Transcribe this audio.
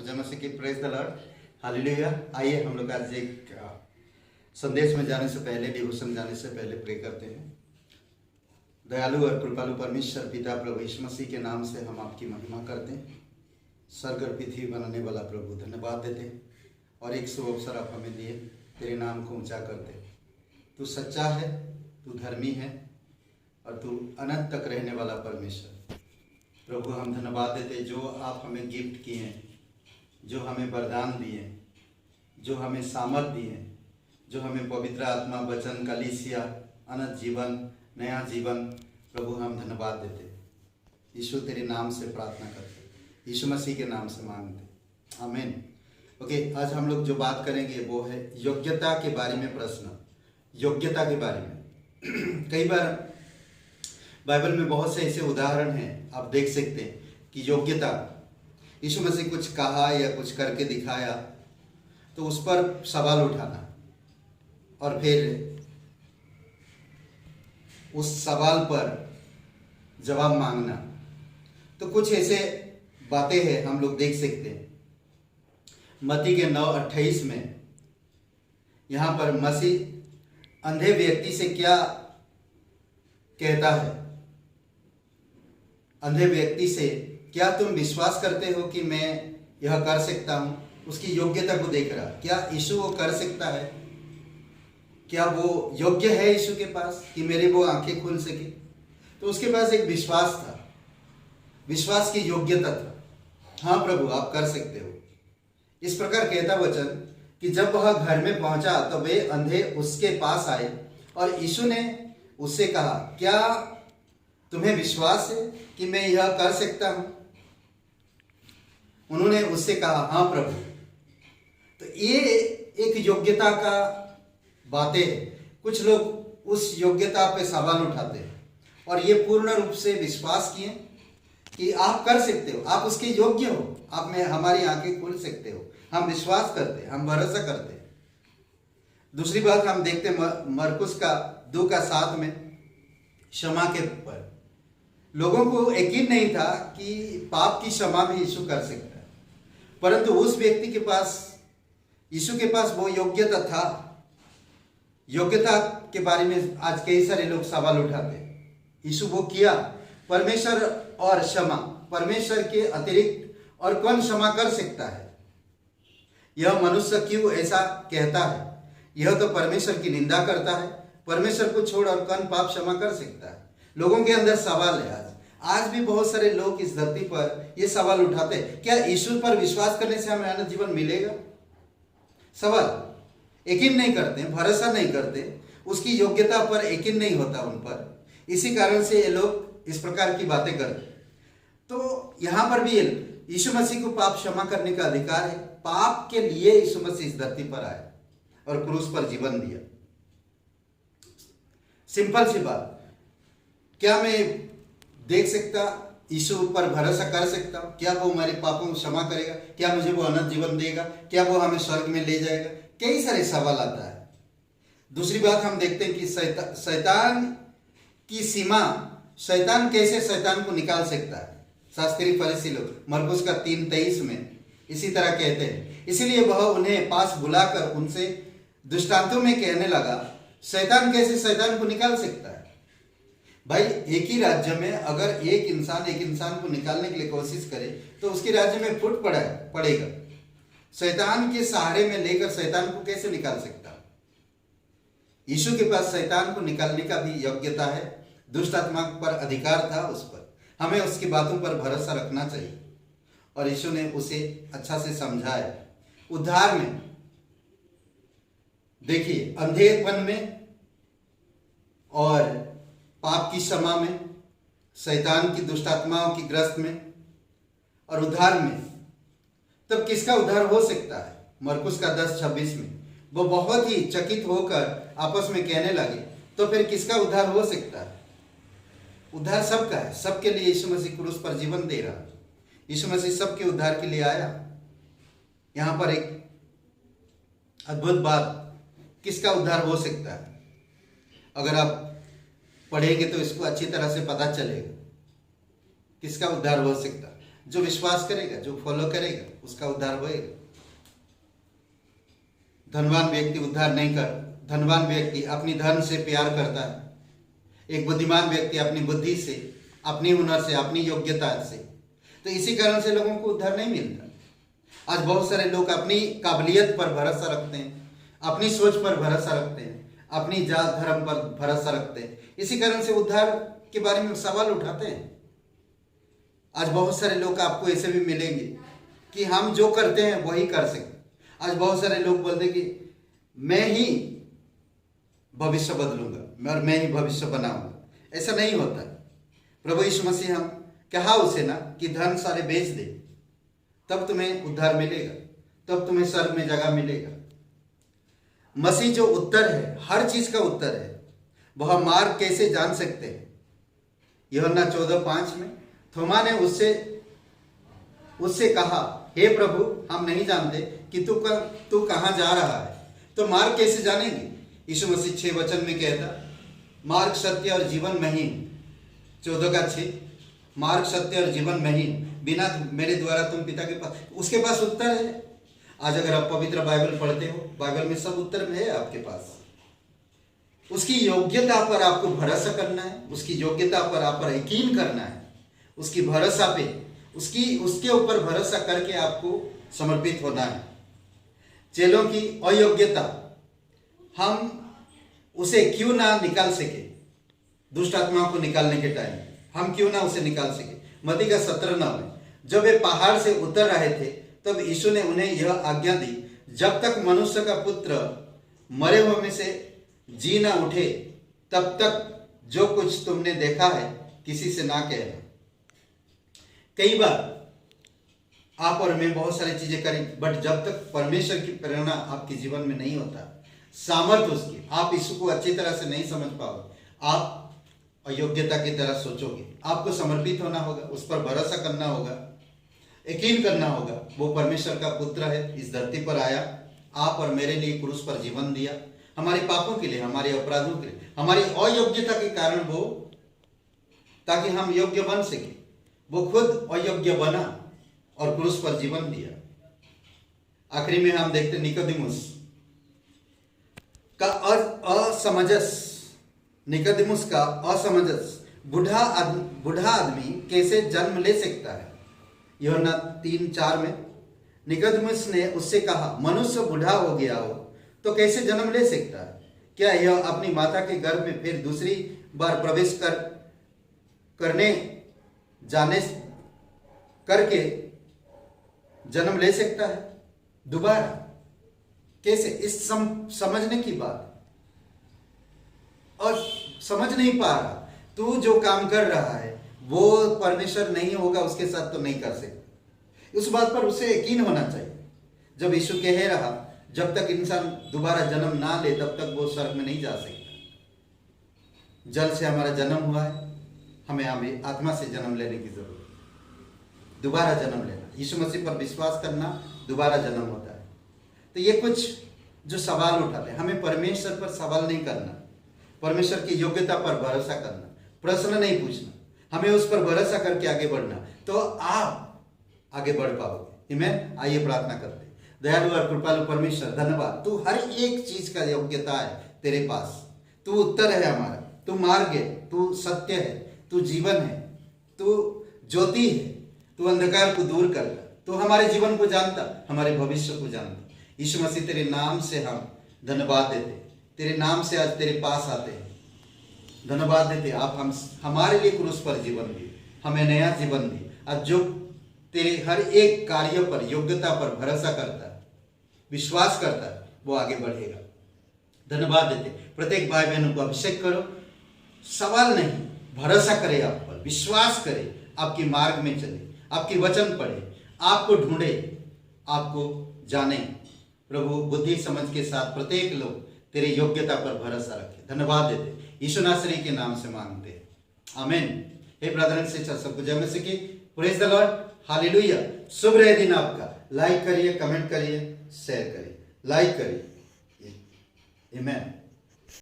जय मसीह की, प्रेज द लॉर्ड, हालेलुया। आइए हम लोग आज एक संदेश में जाने से पहले, डिवोशन जाने से पहले प्रे करते हैं। दयालु और कृपालु परमेश्वर पिता प्रभु यीशु मसीह के नाम से हम आपकी महिमा करते हैं। स्वर्ग और पृथ्वी बनाने वाला प्रभु धन्यवाद देते हैं और एक शुभ अवसर आप हमें दिए तेरे नाम को ऊंचा करते हैं। तू सच्चा है, तू धर्मी है और तू अनंत तक रहने वाला परमेश्वर। प्रभु हम धन्यवाद देते जो आप हमें गिफ्ट किए हैं, जो हमें वरदान दिए, जो हमें सामर्थ दिए, जो हमें पवित्र आत्मा, वचन, कलीसिया, अनंत जीवन, नया जीवन। प्रभु हम धन्यवाद देते। यीशु तेरे नाम से प्रार्थना करते, यीशु मसीह के नाम से मांगते, आमीन। ओके, आज हम लोग जो बात करेंगे वो है योग्यता के बारे में। प्रश्न योग्यता के बारे में कई बार बाइबल में बहुत से ऐसे उदाहरण हैं, आप देख सकते हैं कि योग्यता, यीशु मसीह कुछ कहा या कुछ करके दिखाया तो उस पर सवाल उठाना और फिर उस सवाल पर जवाब मांगना। तो कुछ ऐसे बातें हैं हम लोग देख सकते हैं। मत्ती के 9:28 में यहाँ पर मसीह अंधे व्यक्ति से क्या कहता है? अंधे व्यक्ति से, क्या तुम विश्वास करते हो कि मैं यह कर सकता हूँ? उसकी योग्यता को देख रहा, क्या यीशु वो कर सकता है? क्या वो योग्य है यीशु के पास कि मेरे वो आंखें खुल सके? तो उसके पास एक विश्वास था, विश्वास की योग्यता था। हाँ प्रभु आप कर सकते हो। इस प्रकार कहता वचन कि जब वह घर में पहुंचा तो वे अंधे उसके पास आए और यीशु ने उससे कहा, क्या तुम्हें विश्वास है कि मैं यह कर सकता हूं? उन्होंने उससे कहा, हाँ प्रभु। तो ये एक योग्यता का बातें है। कुछ लोग उस योग्यता पे सवाल उठाते हैं और ये पूर्ण रूप से विश्वास किए कि आप कर सकते हो, आप उसके योग्य हो, आप में हमारी आंखें खुल सकते हो। हम विश्वास करते हैं, हम भरोसा करते हैं। दूसरी बात हम देखते हैं मरकुस का 2:7 में क्षमा के ऊपर लोगों को यकीन नहीं था कि पाप की क्षमा भी यीशु कर सकता है, परंतु उस व्यक्ति के पास, यीशु के पास वो योग्यता था। योग्यता के बारे में आज कई सारे लोग सवाल उठाते हैं। यीशु वो किया। परमेश्वर और क्षमा, परमेश्वर के अतिरिक्त और कौन क्षमा कर सकता है? यह मनुष्य क्यों ऐसा कहता है? यह तो परमेश्वर की निंदा करता है। परमेश्वर को छोड़ और कौन पाप क्षमा कर सकता है? लोगों के अंदर सवाल है। आज भी बहुत सारे लोग इस धरती पर ये सवाल उठाते हैं, क्या यीशु पर विश्वास करने से हमें अनंत जीवन मिलेगा? सवाल, यकीन नहीं करते, भरोसा नहीं करते, उसकी योग्यता पर यकीन नहीं होता उन पर। इसी कारण से ये लोग इस प्रकार की बातें करते हैं। तो यहाँ पर भी यीशु मसीह को पाप क्षमा करने का अधिकार है। पाप के लिए यीशु मसीह इस धरती पर आए और क्रूस पर जीवन दिया। सिंपल सी बात, क्या मैं देख सकता, यीशु पर भरोसा कर सकता हूं? क्या वो हमारे पापों को क्षमा करेगा? क्या मुझे वो अनंत जीवन देगा? क्या वो हमें स्वर्ग में ले जाएगा? कई सारे सवाल आता है। दूसरी बात हम देखते हैं कि शैतान की सीमा, शैतान कैसे शैतान को निकाल सकता है? शास्त्री फरीसी लोग मरकुस का 3:23 में इसी तरह कहते हैं। इसीलिए वह उन्हें पास बुलाकर उनसे दृष्टांतों में कहने लगा, शैतान कैसे शैतान को निकाल सकता है? भाई, एक ही राज्य में अगर एक इंसान को निकालने के लिए कोशिश करे तो उसके राज्य में फूट पड़ेगा। शैतान के सहारे में लेकर शैतान को कैसे निकाल सकता? यीशु के पास शैतान को निकालने का भी योग्यता है, दुष्ट आत्मा पर अधिकार था उस पर। हमें उसकी बातों पर भरोसा रखना चाहिए और यीशु ने उसे अच्छा से समझाया। उद्धार में देखिए, अंधेपन में और पाप की क्षमा में, शैतान की दुष्ट आत्माओं की ग्रस्त में और उद्धार में, तब किसका उद्धार हो सकता है? मरकुस का 10:26 में वो बहुत ही चकित होकर आपस में कहने लगे, तो फिर किसका उद्धार हो सकता है? उद्धार सबका है, सबके लिए यीशु मसीह क्रूस पर जीवन दे रहा। यीशु मसीह सबके उद्धार के लिए आया। यहाँ पर एक अद्भुत बात, किसका उद्धार हो सकता है? अगर आप पढ़ेंगे तो इसको अच्छी तरह से पता चलेगा किसका उद्धार हो सकता। जो विश्वास करेगा, जो फॉलो करेगा, उसका उद्धार होएगा। धनवान व्यक्ति उद्धार नहीं कर, धनवान व्यक्ति अपनी धन से प्यार करता है। एक बुद्धिमान व्यक्ति अपनी बुद्धि से, अपनी हुनर से, अपनी योग्यता से। तो इसी कारण से लोगों को उद्धार नहीं मिलता। आज बहुत सारे लोग अपनी काबिलियत पर भरोसा रखते हैं, अपनी सोच पर भरोसा रखते हैं, अपनी जात धर्म पर भरोसा रखते हैं। इसी कारण से उद्धार के बारे में सवाल उठाते हैं। आज बहुत सारे लोग आपको ऐसे भी मिलेंगे कि हम जो करते हैं वही कर सकते। आज बहुत सारे लोग बोलते हैं कि मैं ही भविष्य बदलूंगा और मैं ही भविष्य बनाऊंगा। ऐसा नहीं होता। प्रभु यीशु मसीह हम कहा उसे ना कि धन सारे बेच दे, तब तुम्हें उद्धार मिलेगा, तब तुम्हें स्वर्ग में जगह मिलेगा। मसीह जो उत्तर है, हर चीज का उत्तर है, वह मार्ग कैसे जान सकते हैं? यूहन्ना 14:5 में थोमा ने उससे कहा, हे प्रभु, हम नहीं जानते कि तू कहाँ जा रहा है, तो मार्ग कैसे जानेंगे? यीशु मसीह 6 वचन में कहता, मार्ग सत्य और जीवन में ही, 14:6, मार्ग सत्य और जीवन में ही, बिना मेरे द्वारा तुम पिता के पास। उसके पास उत्तर है। आज अगर आप पवित्र बाइबल पढ़ते हो, बाइबल में सब उत्तर है आपके पास। उसकी योग्यता पर आपको भरोसा करना है, उसकी योग्यता पर आप पर यकीन करना है, उसकी भरोसा पे, उसके ऊपर भरोसा करके आपको समर्पित होना है। चेलों की अयोग्यता हम उसे क्यों ना निकाल सके, दुष्ट आत्माओं को निकालने के टाइम हम क्यों ना उसे निकाल सके। मत्ती का 17:9 में जब वे पहाड़ से उतर रहे थे, तब यीशु ने उन्हें यह आज्ञा दी, जब तक मनुष्य का पुत्र मरे हुए में से जी ना उठे, तब तक जो कुछ तुमने देखा है किसी से ना कहना। कई बार आप और मैं बहुत सारी चीजें करें, बट जब तक परमेश्वर की प्रेरणा आपके जीवन में नहीं होता, सामर्थ उसकी, आप यीशु को अच्छी तरह से नहीं समझ पाओगे, आप अयोग्यता की तरह सोचोगे। आपको समर्पित होना होगा, उस पर भरोसा करना होगा, यकीन करना होगा वो परमेश्वर का पुत्र है, इस धरती पर आया, आप और मेरे लिए क्रूस पर जीवन दिया, हमारे पापों के लिए, हमारे अपराधों के लिए, हमारी अयोग्यता के कारण वो, ताकि हम योग्य बन सके। वो खुद अयोग्य बना और क्रूस पर जीवन दिया। आखिरी में हम देखते निकोदेमुस का निकोदेमुस का असमंजस, बूढ़ा आदमी कैसे जन्म ले सकता है? यूहन्ना 3:4 में निकोदेमुस ने उससे कहा, मनुष्य बूढ़ा हो गया हो तो कैसे जन्म ले सकता है? क्या यह अपनी माता के गर्भ में फिर दूसरी बार प्रवेश करने जाने करके जन्म ले सकता है? दोबारा कैसे? इस समझने की बात, और समझ नहीं पा रहा। तू जो काम कर रहा है वो परमेश्वर नहीं होगा उसके साथ तो नहीं कर सकता। उस बात पर उसे यकीन होना चाहिए। जब यीशु कह रहा, जब तक इंसान दोबारा जन्म ना ले तब तक वो स्वर्ग में नहीं जा सकता। जल से हमारा जन्म हुआ है, हमें आत्मा से जन्म लेने की जरूरत है, दोबारा जन्म लेना। यीशु मसीह पर विश्वास करना दोबारा जन्म होता है। तो ये कुछ जो सवाल उठाते हैं, हमें परमेश्वर पर सवाल नहीं करना, परमेश्वर की योग्यता पर भरोसा करना, प्रश्न नहीं पूछना, हमें उस पर भरोसा करके आगे बढ़ना, तो आप आगे बढ़ पाओगे। आमीन। आइए प्रार्थना करते हैं। दयालु और कृपालु परमेश्वर, धन्यवाद, तू हर एक चीज का योग्यता है तेरे पास। तू उत्तर है हमारा, तू मार्ग है, तू सत्य है, तू जीवन है, तू ज्योति है, तू अंधकार को दूर करता, तू हमारे जीवन को जानता, हमारे भविष्य को जानता। यीशु मसीह, तेरे नाम से हम धन्यवाद देते, तेरे नाम से आज तेरे पास आते हैं, धन्यवाद देते। आप हमारे लिए क्रूस पर जीवन दिए, हमें नया जीवन दिए। आज जो तेरे हर एक कार्य पर, योग्यता पर भरोसा करता है, विश्वास करता है, वो आगे बढ़ेगा। धन्यवाद देते। प्रत्येक भाई बहनों को अभिषेक करो, सवाल नहीं, भरोसा करे, आप पर विश्वास करे, आपके मार्ग में चले, आपके वचन पढ़े, आपको ढूंढे, आपको जाने। प्रभु बुद्धि समझ के साथ प्रत्येक लोग तेरे योग्यता पर भरोसा रखे। धन्यवाद देते, यीशु नासरी के नाम से मांगते हैं, आमीन। हे ब्रदर एंड सिस्टर, सबको जय मसीह की। Praise the Lord, hallelujah. शुभ रहे दिन आपका। लाइक करिए, कमेंट करिए, शेयर करिए, लाइक करिए। आमीन।